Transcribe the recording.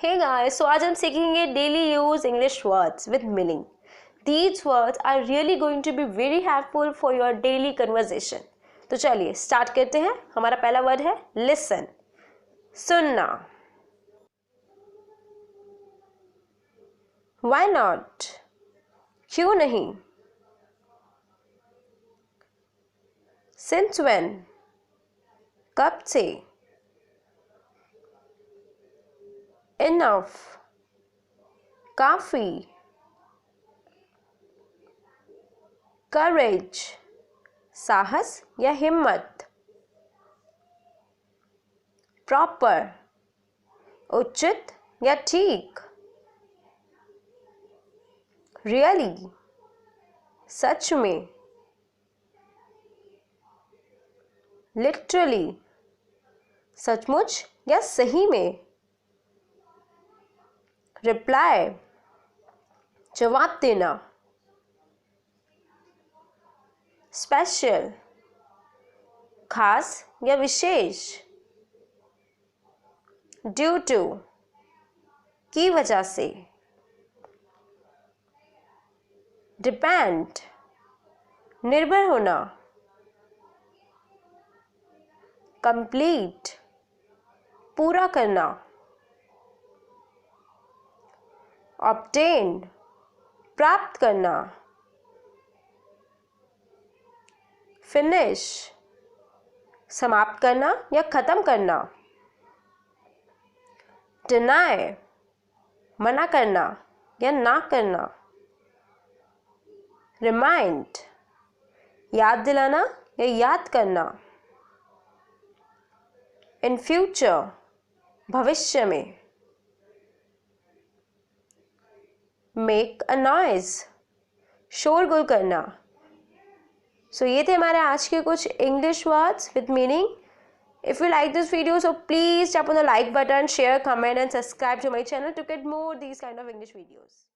Hey guys, so आज हम सीखेंगे daily use English words with meaning. These words are really going to be very helpful for your daily conversation. तो चलिए start करते हैं. हमारा पहला वर्ड है listen, सुनना. Why not? क्यों नहीं? Since when? कब से? Enough, काफी. Courage, साहस या हिम्मत. Proper, उचित या ठीक. Really, सच में. Literally, सचमुच या सही में. रिप्लाई, जवाब देना. स्पेशल, खास या विशेष. ड्यू टू, की वजह से. डिपेंड, निर्भर होना. कंप्लीट, पूरा करना. ऑब्टेन, प्राप्त करना. फिनिश, समाप्त करना या खत्म करना. डिनाई, मना करना या ना करना. रिमाइंड, याद दिलाना या याद करना. इन फ्यूचर, भविष्य में. मेक अ नॉइज, शोरगुल करना. सो ये थे हमारे आज के कुछ English words with meaning. If you like this video, so please tap on the like button, share, comment and subscribe to my channel to get more these kind of English videos.